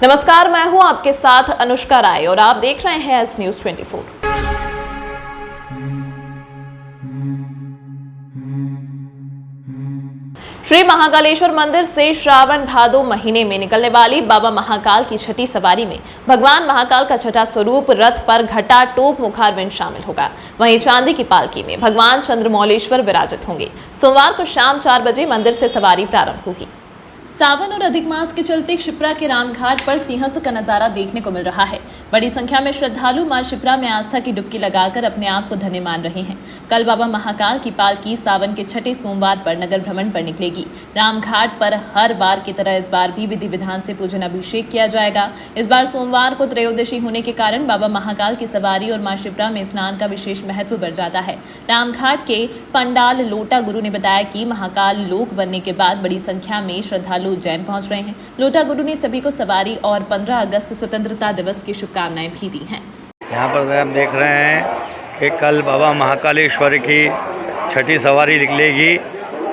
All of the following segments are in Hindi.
नमस्कार, मैं हूं आपके साथ अनुष्का राय और आप देख रहे हैं एस न्यूज 24। श्री महाकालेश्वर मंदिर से श्रावण भादो महीने में निकलने वाली बाबा महाकाल की छठी सवारी में भगवान महाकाल का छठा स्वरूप रथ पर घटा टोप मुखारविंद शामिल होगा। वहीं चांदी की पालकी में भगवान चंद्रमौलेश्वर विराजित होंगे। सोमवार को शाम 4 बजे मंदिर से सवारी प्रारंभ होगी। सावन और अधिक मास के चलते क्षिप्रा के रामघाट पर सिंहस्थ का नजारा देखने को मिल रहा है। बड़ी संख्या में श्रद्धालु मां क्षिप्रा में आस्था की डुबकी लगाकर अपने आप को धन्य मान रहे हैं। कल बाबा महाकाल की पालकी सावन के छठे सोमवार पर नगर भ्रमण पर निकलेगी। रामघाट पर हर बार की तरह इस बार भी विधि विधान से पूजन अभिषेक किया जाएगा। इस बार सोमवार को त्रयोदशी होने के कारण बाबा महाकाल की सवारी और मां क्षिप्रा में स्नान का विशेष महत्व बढ़ जाता है। रामघाट के पंडाल लोटा गुरु ने बताया कि महाकाल लोक बनने के बाद बड़ी संख्या में श्रद्धालु उज्जैन पहुंच रहे हैं। लोटा गुरु ने सभी को सवारी और 15 अगस्त स्वतंत्रता दिवस की शुभकामनाएं भी दी हैं। यहाँ पर आप देख रहे हैं कि कल बाबा महाकालेश्वर की छठी सवारी निकलेगी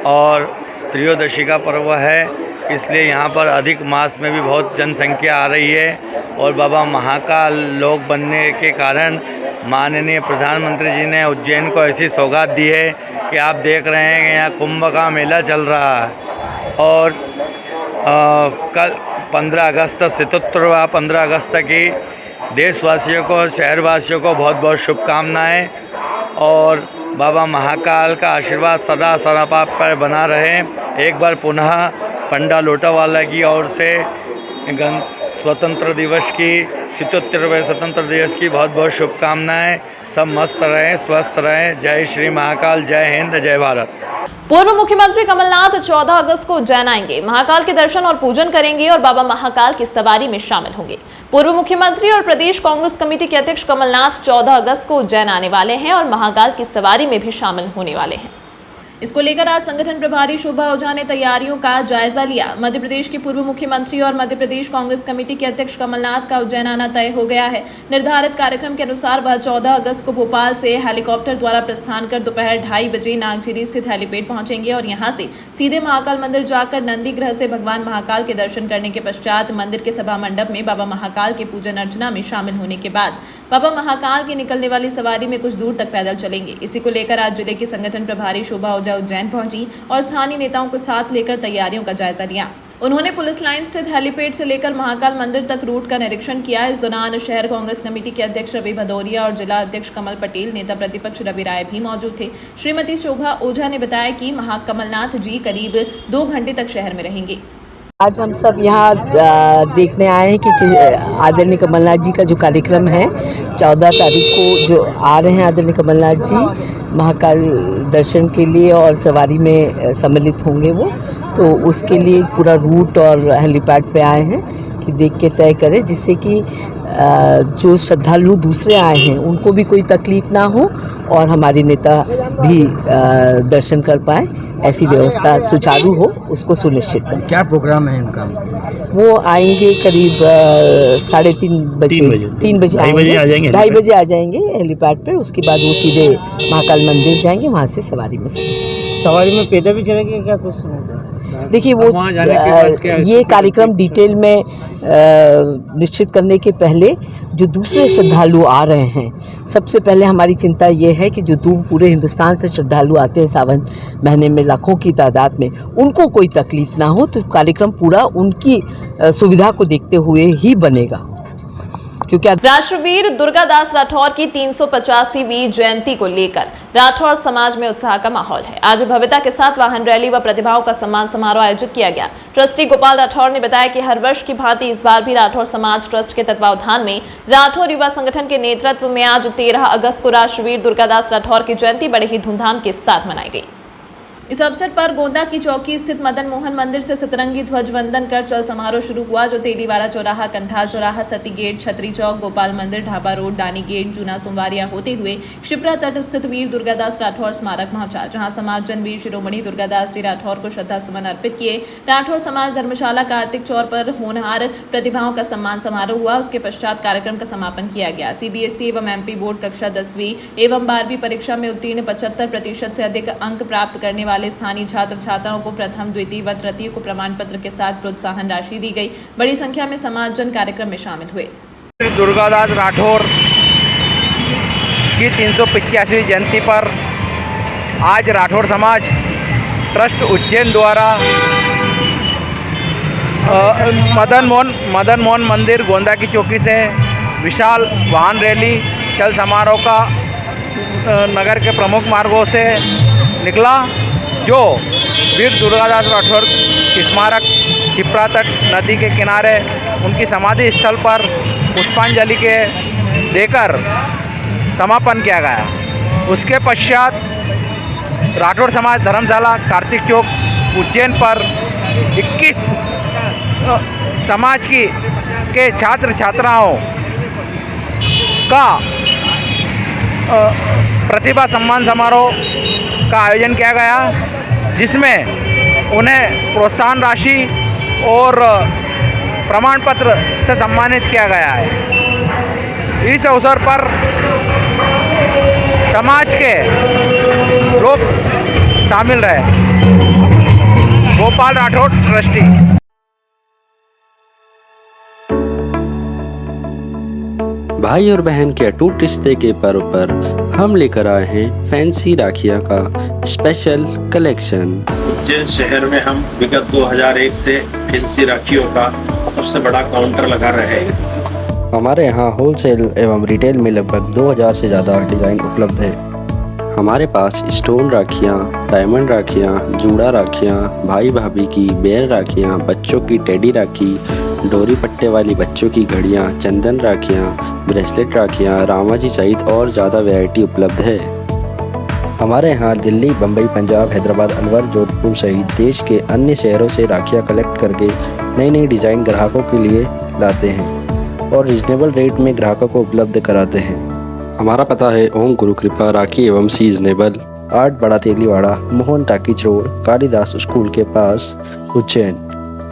और त्रयोदशी का पर्व है, इसलिए यहाँ पर अधिक मास में भी बहुत जनसंख्या आ रही है। और बाबा महाकाल लोक बनने के कारण माननीय प्रधानमंत्री जी ने उज्जैन को ऐसी सौगात दी है कि आप देख रहे हैं कि यहाँ कुंभ का मेला चल रहा है। और कल 15 अगस्त शतोत्तरवा 15 अगस्त की देशवासियों को शहरवासियों को बहुत बहुत शुभकामनाएं और बाबा महाकाल का आशीर्वाद सदा सदा पर बना रहे। एक बार पुनः पंडा लोटावाला की ओर से स्वतंत्र दिवस की 77वें स्वतंत्र दिवस की बहुत बहुत शुभकामनाएं। सब मस्त रहें, स्वस्थ रहें। जय श्री महाकाल, जय हिंद, जय भारत। पूर्व मुख्यमंत्री कमलनाथ 14 अगस्त को उज्जैन आएंगे, महाकाल के दर्शन और पूजन करेंगे और बाबा महाकाल की सवारी में शामिल होंगे। पूर्व मुख्यमंत्री और प्रदेश कांग्रेस कमेटी के अध्यक्ष कमलनाथ 14 अगस्त को उज्जैन आने वाले हैं और महाकाल की सवारी में भी शामिल होने वाले हैं। इसको लेकर आज संगठन प्रभारी शोभा ओझा ने तैयारियों का जायजा लिया। मध्य प्रदेश के पूर्व मुख्यमंत्री और मध्य प्रदेश कांग्रेस कमेटी के अध्यक्ष कमलनाथ का उज्जैन आना तय हो गया है। निर्धारित कार्यक्रम के अनुसार वह 14 अगस्त को भोपाल से हेलीकॉप्टर द्वारा प्रस्थान कर दोपहर 2:30 बजे नागझीरी स्थित हेलीपैड पहुंचेंगे और यहां से सीधे महाकाल मंदिर जाकर नंदी ग्रह से भगवान महाकाल के दर्शन करने के पश्चात मंदिर के सभा मंडप में बाबा महाकाल के पूजन अर्चना में शामिल होने के बाद बाबा महाकाल की निकलने वाली सवारी में कुछ दूर तक पैदल चलेंगे। इसी को लेकर आज जिले की संगठन प्रभारी शोभा ओझा उज्जैन पहुंची और स्थानीय नेताओं को साथ लेकर तैयारियों का जायजा लिया। उन्होंने पुलिस लाइन स्थित हेलीपैड से लेकर महाकाल मंदिर तक रूट का निरीक्षण किया। इस दौरान शहर कांग्रेस कमेटी के अध्यक्ष रवि भदौरिया और जिला अध्यक्ष कमल पटेल, नेता प्रतिपक्ष रवि राय भी मौजूद थे। श्रीमती शोभा ओझा ने बताया कि कमलनाथ जी करीब 2 घंटे तक शहर में रहेंगे। आज हम सब यहाँ देखने आए हैं कि आदरणीय कमलनाथ जी का जो कार्यक्रम है 14 तारीख को जो आ रहे हैं आदरणीय कमलनाथ जी महाकाल दर्शन के लिए और सवारी में सम्मिलित होंगे वो, तो उसके लिए पूरा रूट और हेलीपैड पे आए हैं कि देख के तय करें, जिससे कि जो श्रद्धालु दूसरे आए हैं उनको भी कोई तकलीफ ना हो और हमारे नेता भी दर्शन कर पाए, ऐसी व्यवस्था सुचारू हो उसको सुनिश्चित करें। क्या प्रोग्राम है इनका? वो आएंगे करीब 3:30 बजे, 3 बजे आएंगे, 2:30 बजे आ जाएंगे हेलीपैड पर। उसके बाद वो सीधे महाकाल मंदिर जाएंगे, वहाँ से सवारी में सवारी में पैदल भी चलेंगे क्या? कुछ देखिए वो ये कार्यक्रम डिटेल में निश्चित करने के पहले जो दूसरे श्रद्धालु आ रहे हैं, सबसे पहले हमारी चिंता ये है कि जो दूर पूरे हिंदुस्तान से श्रद्धालु आते हैं सावन महीने में लाखों की तादाद में, उनको कोई तकलीफ ना हो, तो कार्यक्रम पूरा उनकी सुविधा को देखते हुए ही बनेगा। क्योंकि राष्ट्रवीर दुर्गादास राठौर की 385वीं जयंती को लेकर राठौर समाज में उत्साह का माहौल है। आज भव्यता के साथ वाहन रैली व प्रतिभाओं का सम्मान समारोह आयोजित किया गया। ट्रस्टी गोपाल राठौर ने बताया कि हर वर्ष की भांति इस बार भी राठौर समाज ट्रस्ट के तत्वावधान में राठौर युवा संगठन के नेतृत्व में आज 13 अगस्त को राष्ट्रवीर दुर्गादास राठौर की जयंती बड़े ही धूमधाम के साथ मनाई गई। इस अवसर पर गोंदा की चौकी स्थित मदन मोहन मंदिर से सतरंगी ध्वज वंदन कर चल समारोह शुरू हुआ, जो तेलीवाड़ा चौराहा, कंठाल चौराहा, सती गेट, छतरी चौक, गोपाल मंदिर, ढाबा रोड, दानी गेट, जूना सोमवारिया होते हुए क्षिप्रा तट स्थित वीर दुर्गादास राठौर स्मारक पहुंचा, जहां समाजजन वीर शिरोमणि दुर्गादास जी राठौर को श्रद्धा सुमन अर्पित किए। राठौर समाज धर्मशाला कार्तिक चौर पर होनहार प्रतिभाओं का सम्मान समारोह हुआ। उसके पश्चात कार्यक्रम का समापन किया गया। सीबीएसई एवं एमपी बोर्ड कक्षा 10वीं एवं 12वीं परीक्षा में उत्तीर्ण 75% से अधिक अंक प्राप्त करने वाले वाले स्थानीय छात्र छात्राओं को प्रथम, द्वितीय व तृतीय को प्रमाण पत्र के साथ प्रोत्साहन राशि दी गई। बड़ी संख्या में समाजजन कार्यक्रम में शामिल हुए। दुर्गादास राठौर की 385वीं जयंती पर आज राठौर समाज ट्रस्ट उज्जैन द्वारा मदन मोहन मंदिर गोंदा की चौकी से विशाल वाहन रैली चल समारोह का नगर के प्रमुख मार्गों से निकला, जो वीर दुर्गादास राठौर स्मारक छिप्रा तट नदी के किनारे उनकी समाधि स्थल पर पुष्पांजलि के देकर समापन किया गया। उसके पश्चात राठौर समाज धर्मशाला कार्तिक चौक उज्जैन पर 21 समाज के छात्र छात्राओं का प्रतिभा सम्मान समारोह का आयोजन किया गया, जिसमें उन्हें प्रोत्साहन राशि और प्रमाण पत्र से सम्मानित किया गया है। इस अवसर पर समाज के लोग शामिल रहे। गोपाल राठौर, ट्रस्टी। भाई और बहन के अटूट रिश्ते के पर्व पर हम लेकर आए हैं फैंसी राखियाँ का स्पेशल कलेक्शन। उज्जैन शहर में हम विगत 2001 से फैंसी राखियों का सबसे बड़ा काउंटर लगा रहे हैं। हमारे यहाँ होलसेल एवं रिटेल में लगभग 2000 से ज़्यादा डिज़ाइन उपलब्ध है। हमारे पास स्टोन राखियाँ, डायमंड राखियाँ, जूड़ा राखियाँ, भाई भाभी की बेर राखियाँ, बच्चों की टेडी राखी, डोरी पट्टे वाली बच्चों की घड़ियाँ, चंदन राखियाँ, ब्रेसलेट राखियाँ, रामा जी सहित और ज़्यादा वैरायटी उपलब्ध है। हमारे यहाँ दिल्ली, बम्बई, पंजाब, हैदराबाद, अलवर, जोधपुर सहित देश के अन्य शहरों से राखियाँ कलेक्ट करके नई नई डिज़ाइन ग्राहकों के लिए लाते हैं और रिजनेबल रेट में ग्राहकों को उपलब्ध कराते हैं। हमारा पता है ओम गुरु कृपा राखी एवं सीजनेबल, 8 बड़ा Teliwada, Mohan talkies road, Kalidas school के पास, उज्जैन।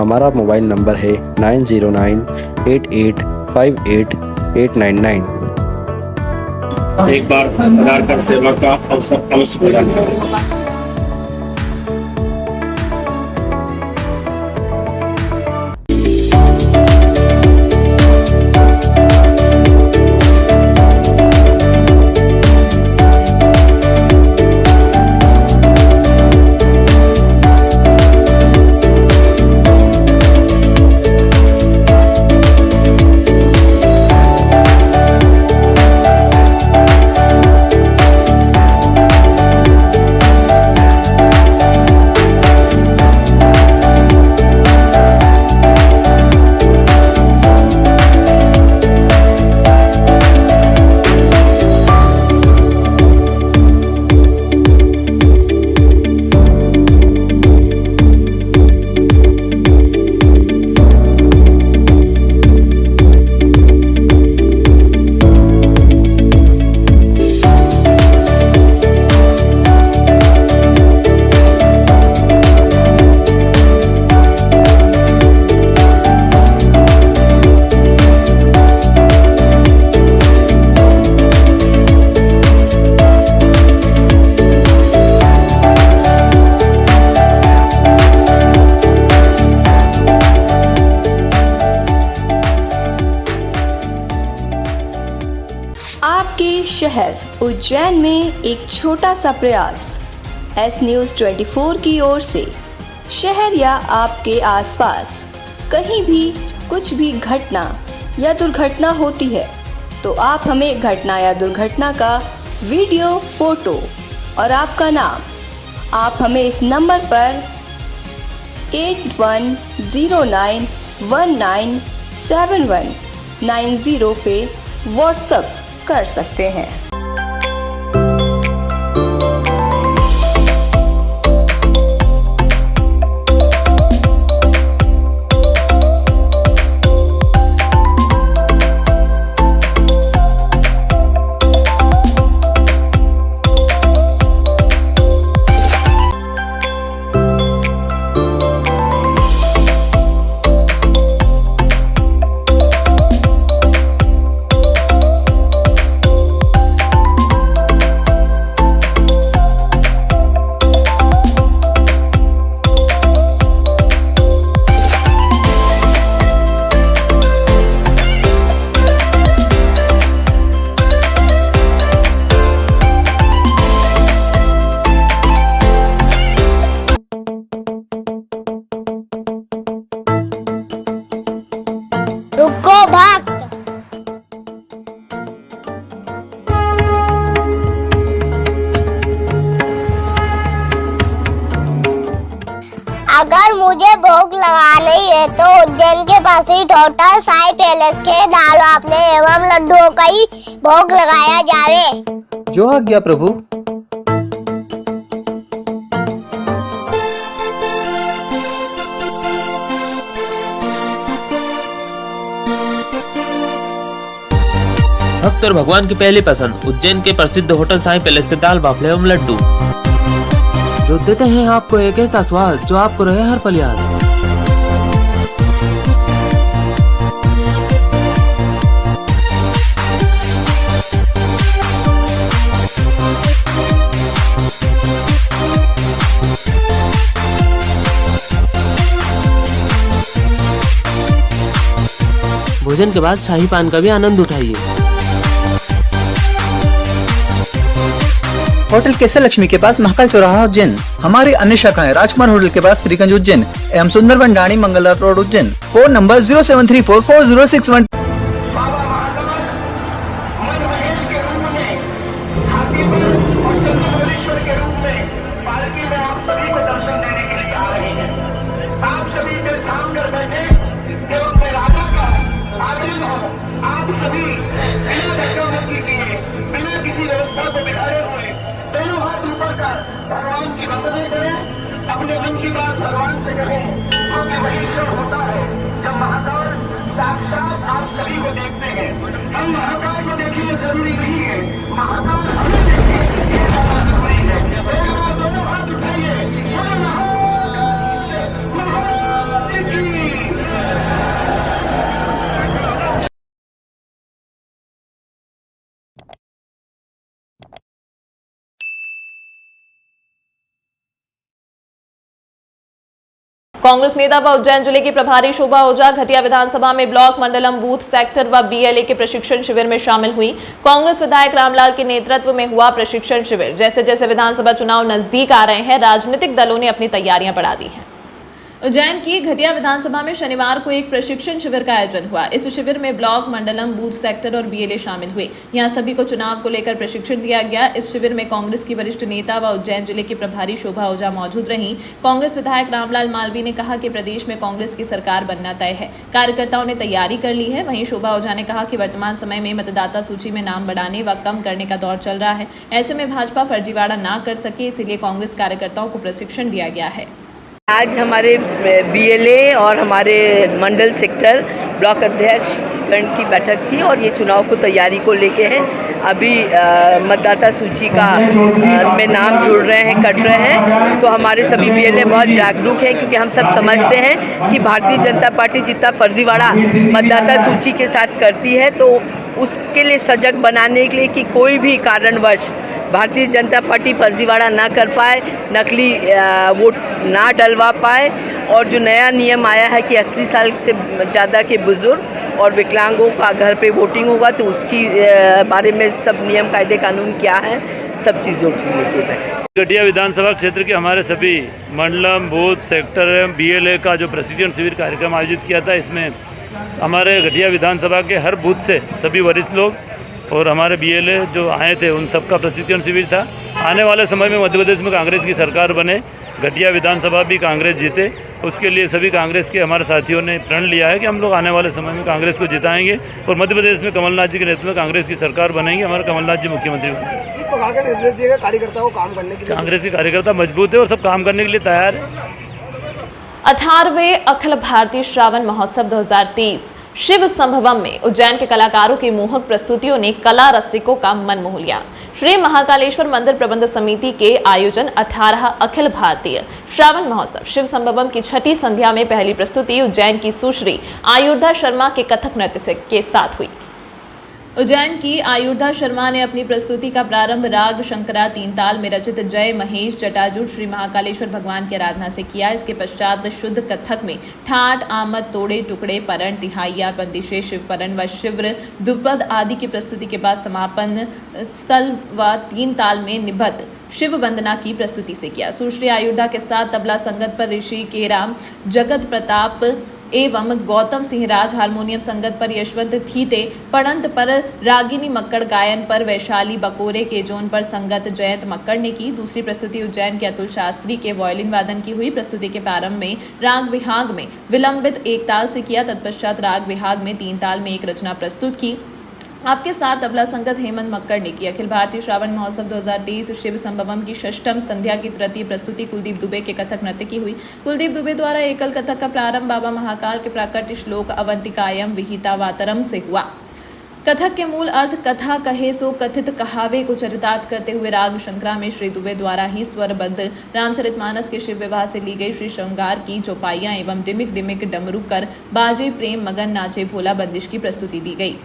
हमारा मोबाइल नंबर है 9098858899। एक बार आधार कार्ड सेवा का अवसर अवश्य प्रदान करें। आपके शहर उज्जैन में एक छोटा सा प्रयास एस न्यूज़ 24 की ओर से। शहर या आपके आसपास कहीं भी कुछ भी घटना या दुर्घटना होती है तो आप हमें घटना या दुर्घटना का वीडियो, फोटो और आपका नाम आप हमें इस नंबर पर 8109197190 पे व्हाट्सएप कर सकते हैं। अगर मुझे भोग लगाना ही है तो उज्जैन के पास ही टोटल साई पैलेस के दाल वाफले एवं लड्डुओं का ही भोग लगाया जावे। जो आज्ञा प्रभु। भक्त और भगवान की पहली पसंद उज्जैन के प्रसिद्ध होटल साई पैलेस के दाल बाफले एवं लड्डू, जो देते हैं आपको एक ऐसा स्वाद जो आपको रहे हर पल याद। भोजन के बाद शाही पान का भी आनंद उठाइए। होटल केसर लक्ष्मी के पास महाकाल चौराहा उज्जैन। हमारी अन्य शाखाएं राजकुमार होटल के पास फ्रीगंज उज्जैन एवं Sundarban Dani Mangla road Ujjain. Phone number 073440661। भगवान की वंदना करें, अपने मन की बात भगवान से कहें, क्योंकि वही ईश्वर होता है जब महाकाल साक्षात आप सभी को देखते हैं। हम महाकाल को देखिए जरूरी नहीं है, महाकाल हमें देखिए ये ज्यादा जरूरी है। एक बार दोनों हाथ उठाइए, बोलो महाकाल की। कांग्रेस नेता व उज्जैन जिले की प्रभारी शोभा ओझा घटिया विधानसभा में ब्लॉक मंडलम बूथ सेक्टर व बीएलए के प्रशिक्षण शिविर में शामिल हुई। कांग्रेस विधायक रामलाल के नेतृत्व में हुआ प्रशिक्षण शिविर। जैसे जैसे विधानसभा चुनाव नजदीक आ रहे हैं, राजनीतिक दलों ने अपनी तैयारियां बढ़ा दी हैं। उज्जैन की घटिया विधानसभा में शनिवार को एक प्रशिक्षण शिविर का आयोजन हुआ। इस शिविर में ब्लॉक मंडलम बूथ सेक्टर और बीएलए शामिल हुए। यहां सभी को चुनाव को लेकर प्रशिक्षण दिया गया। इस शिविर में कांग्रेस की वरिष्ठ नेता व उज्जैन जिले की प्रभारी शोभा ओझा मौजूद रहीं। कांग्रेस विधायक रामलाल मालवी ने कहा कि प्रदेश में कांग्रेस की सरकार बनना तय है, कार्यकर्ताओं ने तैयारी कर ली है। वहीं शोभा ओझा ने कहा कि वर्तमान समय में मतदाता सूची में नाम बढ़ाने व कम करने का दौर चल रहा है। ऐसे में भाजपा फर्जीवाड़ा न कर सके, इसीलिए कांग्रेस कार्यकर्ताओं को प्रशिक्षण दिया गया है। आज हमारे बीएलए और हमारे मंडल सेक्टर ब्लॉक अध्यक्ष की बैठक थी और ये चुनाव को तैयारी को लेके है। अभी मतदाता सूची का में नाम जुड़ रहे हैं, कट रहे हैं, तो हमारे सभी बीएलए बहुत जागरूक हैं, क्योंकि हम सब समझते हैं कि भारतीय जनता पार्टी जितना फर्जीवाड़ा मतदाता सूची के साथ करती है, तो उसके लिए सजग बनाने के लिए कि कोई भी कारणवश भारतीय जनता पार्टी फर्जीवाड़ा ना कर पाए, नकली वोट ना डलवा पाए। और जो नया नियम आया है कि 80 साल से ज़्यादा के बुजुर्ग और विकलांगों का घर पे वोटिंग होगा, तो उसकी बारे में सब नियम कायदे कानून क्या है, सब चीज़ें उठी लेके बैठे। घटिया विधानसभा क्षेत्र के हमारे सभी मंडलम बूथ सेक्टर बीएलए का जो प्रशिक्षण शिविर कार्यक्रम आयोजित किया था, इसमें हमारे घटिया विधानसभा के हर बूथ से सभी वरिष्ठ लोग और हमारे बीएलए जो आए थे, उन सबका प्रशिक्षण शिविर था। आने वाले समय में मध्य प्रदेश में कांग्रेस की सरकार बने, घटिया विधानसभा भी कांग्रेस जीते, उसके लिए सभी कांग्रेस के हमारे साथियों ने प्रण लिया है कि हम लोग आने वाले समय में कांग्रेस को जिताएंगे और मध्य प्रदेश में कमलनाथ जी के नेतृत्व में कांग्रेस की सरकार बनेंगे, हमारे कमलनाथ जी मुख्यमंत्री बनेंगे। कार्यकर्ताओं को काम करने के लिए कांग्रेस के कार्यकर्ता मजबूत है और सब काम करने के लिए तैयार है। 18वें अखिल भारतीय श्रावण महोत्सव 2023 शिव संभवम में उज्जैन के कलाकारों की मोहक प्रस्तुतियों ने कला रसिकों का मन मोह लिया। श्री महाकालेश्वर मंदिर प्रबंध समिति के आयोजन 18 अखिल भारतीय श्रावण महोत्सव शिव संभवम की छठी संध्या में पहली प्रस्तुति उज्जैन की सुश्री आयुर्धा शर्मा के कथक नृत्य के साथ हुई। उज्जैन की आयुर्धा शर्मा ने अपनी प्रस्तुति का प्रारंभ राग शंकरा 3 ताल में रचित जय महेश जटाजूट श्री महाकालेश्वर भगवान की आराधना से किया। इसके पश्चात शुद्ध कथक में ठाट, आमद, तोड़े, टुकड़े, परण, तिहाइया, बंदिशे, शिवपरण व शिव्र, द्विपद आदि की प्रस्तुति के बाद समापन स्थल व 3 ताल में निबद्ध शिव वंदना की प्रस्तुति से किया। सुश्री आयुर्धा के साथ तबला संगत पर ऋषि केराम, जगत प्रताप, एवं गौतम सिंह राज हारमोनियम संगत पर, यशवंत थीते पड़ंत पर, रागिनी मक्कड़ गायन पर, वैशाली बकोरे के जोन पर संगत जयंत मक्कड़ ने की। दूसरी प्रस्तुति उज्जैन के अतुल शास्त्री के वायलिन वादन की हुई। प्रस्तुति के प्रारंभ में राग विहाग में विलंबित एक ताल से किया, तत्पश्चात राग विहाग में 3 ताल में एक रचना प्रस्तुत की। आपके साथ तबला संगत हेमंत मक्कड़ ने की। अखिल भारतीय श्रावण महोत्सव 2023 शिव संभवम की षष्ठम संध्या की तृतीय प्रस्तुति कुलदीप दुबे के कथक नृत्य की हुई। कुलदीप दुबे द्वारा एकल कथक का प्रारंभ बाबा महाकाल के प्राकट्य श्लोक अवंतिकायम विहिता वातरम से हुआ। कथक के मूल अर्थ कथा कहे सो कथित कहावे को चरितार्थ करते हुए राग शंकरा में श्री दुबे द्वारा ही स्वरबद्ध रामचरितमानस के शिव विवाह से ली गई श्री श्रृंगार की चौपाइयां एवं डिमिक डिमिक डमरू कर बाजे प्रेम मगन नाचे भोला बंदिश की प्रस्तुति दी गई।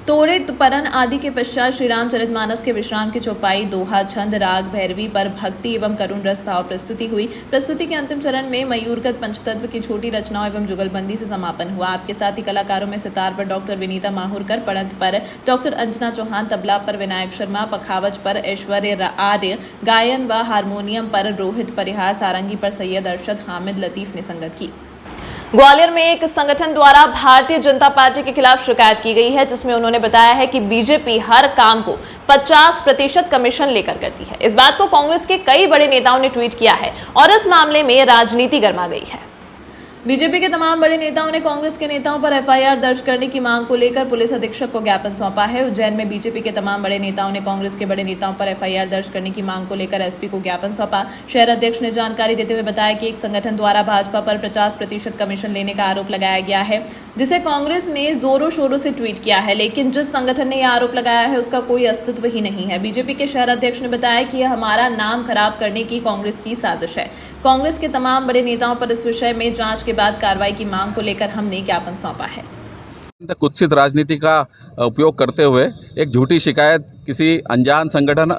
तोड़े परन आदि के पश्चात श्री रामचरितमानस के विश्राम की चौपाई, दोहा, छंद, राग भैरवी पर भक्ति एवं करुण रस भाव प्रस्तुति हुई। प्रस्तुति के अंतिम चरण में मयूरगत पंचतत्व की छोटी रचनाओं एवं जुगलबंदी से समापन हुआ। आपके साथ ही कलाकारों में सितार पर डॉक्टर विनीता माहुरकर, पड़ंत पर डॉक्टर अंजना चौहान, तबला पर विनायक शर्मा, पखावज पर ऐश्वर्य आर्य, गायन व हारमोनियम पर रोहित परिहार, सारंगी पर सैयद अरशद हामिद लतीफ ने संगत की। ग्वालियर में एक संगठन द्वारा भारतीय जनता पार्टी के खिलाफ शिकायत की गई है, जिसमें उन्होंने बताया है कि बीजेपी हर काम को 50% कमीशन लेकर करती है। इस बात को कांग्रेस के कई बड़े नेताओं ने ट्वीट किया है और इस मामले में राजनीति गर्मा गई है। बीजेपी के तमाम बड़े नेताओं ने कांग्रेस के नेताओं पर एफआईआर दर्ज करने की मांग को लेकर पुलिस अधीक्षक को ज्ञापन सौंपा है। उज्जैन में बीजेपी के तमाम बड़े नेताओं ने कांग्रेस के बड़े नेताओं पर एफआईआर दर्ज करने की मांग को लेकर एसपी को ज्ञापन सौंपा। शहर अध्यक्ष ने जानकारी देते हुए बताया कि एक संगठन द्वारा भाजपा पर 50% कमीशन लेने का आरोप लगाया गया है, जिसे कांग्रेस ने जोरों शोरों से ट्वीट किया है, लेकिन जिस संगठन ने यह आरोप लगाया है उसका कोई अस्तित्व ही नहीं है। बीजेपी के शहर अध्यक्ष ने बताया कि यह हमारा नाम खराब करने की कांग्रेस की साजिश है। कांग्रेस के तमाम बड़े नेताओं पर इस विषय में जांच के बाद कार्रवाई की मांग को लेकर हमने ज्ञापन सौंपा है। कुत्सित राजनीति का उपयोग करते हुए एक झूठी शिकायत किसी अनजान संगठन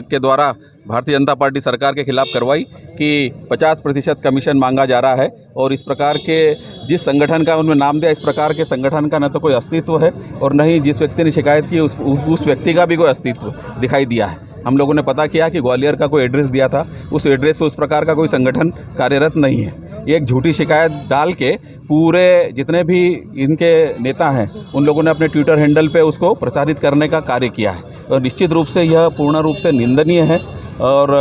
के द्वारा भारतीय जनता पार्टी सरकार के खिलाफ करवाई कि 50% कमीशन मांगा जा रहा है, और इस प्रकार के जिस संगठन का उन्होंने नाम दिया, इस प्रकार के संगठन का न तो कोई अस्तित्व है और न ही जिस व्यक्ति ने शिकायत की उस व्यक्ति का भी कोई अस्तित्व दिखाई दिया है। हम लोगों ने पता किया कि ग्वालियर का कोई एड्रेस दिया था, उस एड्रेस पर उस प्रकार का कोई संगठन कार्यरत नहीं है। ये एक झूठी शिकायत डाल के पूरे जितने भी इनके नेता हैं उन लोगों ने अपने ट्विटर हैंडल पे उसको प्रचारित करने का कार्य किया है, और निश्चित रूप से यह पूर्ण रूप से निंदनीय है और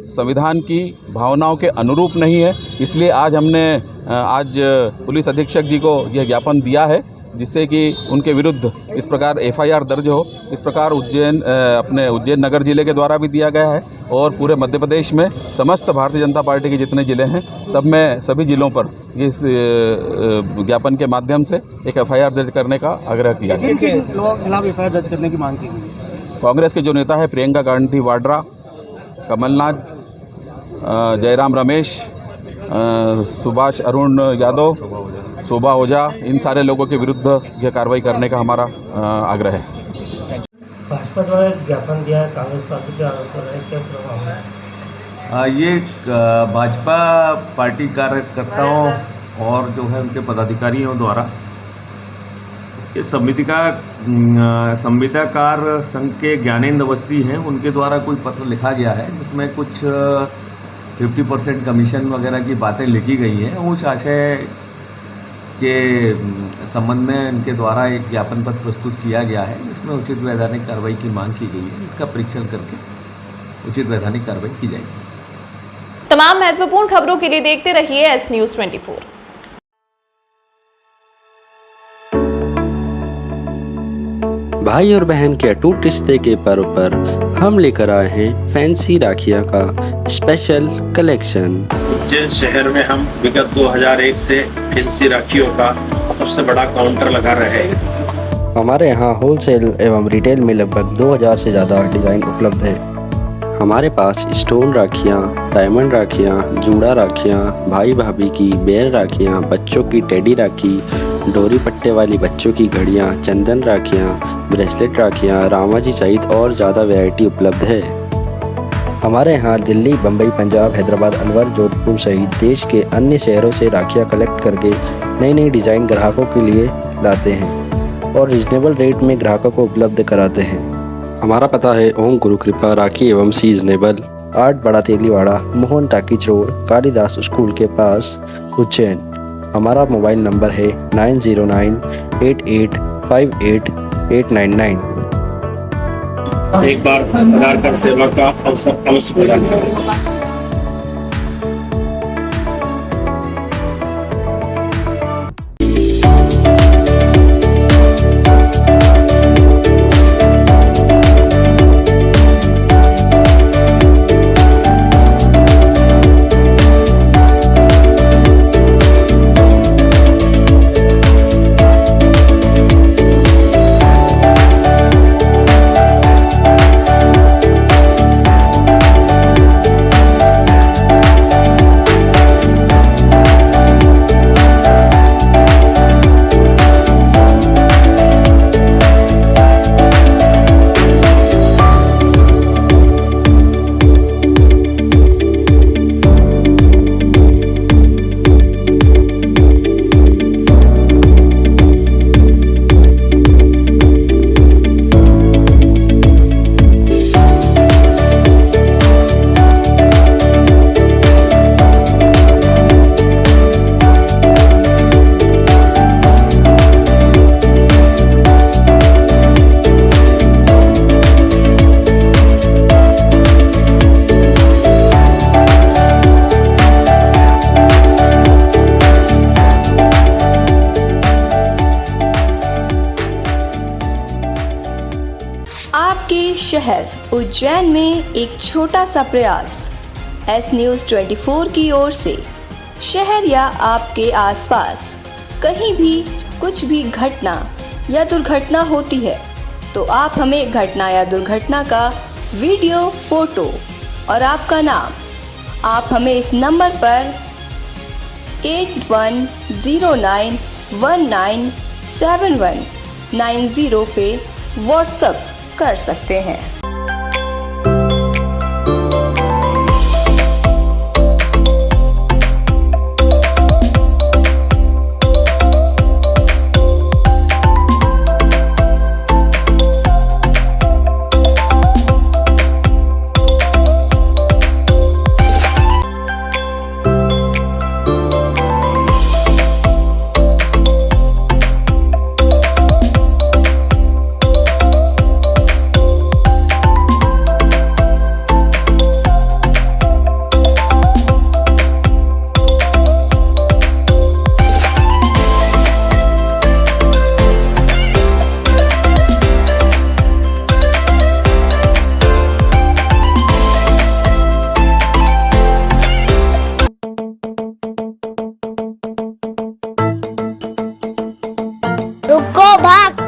संविधान की भावनाओं के अनुरूप नहीं है। इसलिए आज हमने पुलिस अधीक्षक जी को यह ज्ञापन दिया है, जिससे कि उनके विरुद्ध इस प्रकार एफआईआर दर्ज हो। इस प्रकार उज्जैन नगर जिले के द्वारा भी दिया गया है, और पूरे मध्य प्रदेश में समस्त भारतीय जनता पार्टी के जितने ज़िले हैं सभी ज़िलों पर इस ज्ञापन के माध्यम से एक एफआईआर दर्ज करने का आग्रह किया है। खिलाफ एफआईआर दर्ज करने की मांग की गई। कांग्रेस के जो नेता है प्रियंका गांधी वाड्रा, कमलनाथ, जयराम रमेश, सुभाष अरुण यादव, शोभा ओझा, इन सारे लोगों के विरुद्ध यह कार्रवाई करने का हमारा आग्रह है। भाजपा द्वारा ज्ञापन दिया है, कांग्रेस पार्टी पे आरोप कर रहे हैं, क्या प्रभाव है? ये भाजपा पार्टी कार्यकर्ताओं और जो है उनके पदाधिकारियों द्वारा इस समिति का संविदाकार संघ के ज्ञानेंद्र अवस्थी हैं, उनके द्वारा कोई पत्र लिखा गया है जिसमें कुछ 50% कमीशन वगैरह की बातें लिखी गई हैं। उस आशय के संबंध में इनके द्वारा एक ज्ञापन पत्र प्रस्तुत किया गया है, जिसमें उचित वैधानिक कार्रवाई की मांग की गई है। इसका परीक्षण करके उचित वैधानिक कार्रवाई की जाएगी। तमाम महत्वपूर्ण खबरों के लिए देखते रहिए एस न्यूज़ 24। भाई और बहन के अटूट रिश्ते के पर्व पर हम लेकर आए हैं फैंसी राखियां का स्पेशल कलेक्शन। उज्जैन शहर में हम विगत 2001 से फैंसी राखियों का सबसे बड़ा काउंटर लगा रहे हैं। हमारे यहाँ होलसेल एवं रिटेल में लगभग 2000 से ज़्यादा डिज़ाइन उपलब्ध है। हमारे पास स्टोन राखियाँ, डायमंड राखियाँ, जूड़ा राखियाँ, भाई भाभी की बेर राखियाँ, बच्चों की टेडी राखी, डोरी पट्टे वाली बच्चों की घड़ियाँ, चंदन राखियाँ, ब्रेसलेट राखियाँ, रामाजी सहित और ज़्यादा वैरायटी उपलब्ध है। हमारे यहाँ दिल्ली, बम्बई, पंजाब, हैदराबाद, अलवर, जोधपुर सहित देश के अन्य शहरों से राखियाँ कलेक्ट करके नई नई डिज़ाइन ग्राहकों के लिए लाते हैं और रिजनेबल रेट में ग्राहकों को उपलब्ध कराते हैं। हमारा पता है ओम गुरु कृपा राखी एवं सीजनेबल, 8 बड़ा Teliwada, Mohan talkies road, Kalidas school के पास, उज्जैन। हमारा मोबाइल नंबर है 9098858899। एक बार आधार कार्ड सेवा का अवसर अवश्य प्रदान करें। आपके शहर उज्जैन में एक छोटा सा प्रयास। एस न्यूज़ 24 की ओर से शहर या आपके आसपास कहीं भी कुछ भी घटना या दुर्घटना होती है तो आप हमें घटना या दुर्घटना का वीडियो, फोटो और आपका नाम आप हमें इस नंबर पर 8109197190 पे व्हाट्सएप कर सकते हैं। रुको भक्त।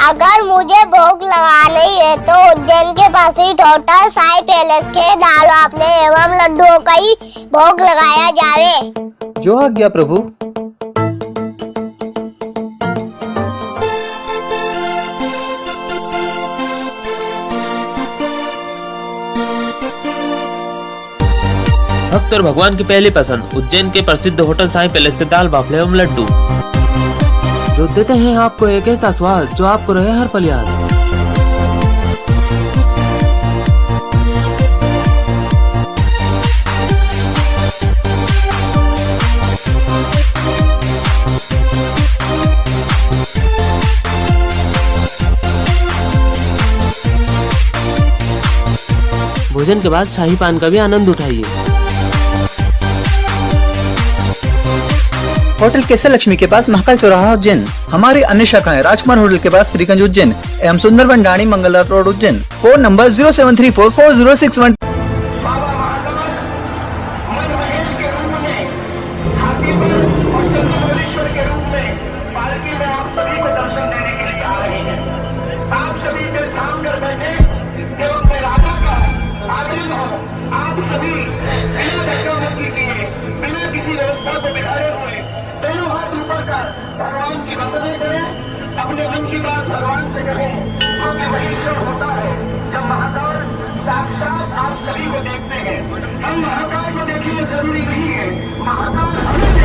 अगर मुझे भोग लगानी है तो उज्जैन के पास ही होटल साई पैलेस के दाल बाफले एवं लड्डुओं का ही भोग लगाया जावे। जो आज्ञा प्रभु। भक्त और भगवान की पहली पसंद उज्जैन के प्रसिद्ध होटल साई पैलेस के दाल बाफले एवं लड्डू, जो देते हैं आपको एक ऐसा स्वाद जो आपको रहे हर पल याद। भोजन के बाद शाही पान का भी आनंद उठाइए। होटल केसर लक्ष्मी के पास महाकाल चौराहा उज्जैन। हमारी अन्य शाखाएं राजकुमार होटल के पास फ्रीगंज उज्जैन एवं Sundarban Dani Mangla road Ujjain. Phone number 073440661। भगवान की वंदना करें, अपने मन की बात भगवान से कहें, क्योंकि वही क्षण होता है जब महाकाल साक्षात आप सभी को देखते हैं। हम महाकाल को देखिए जरूरी नहीं है, महाकाल हमें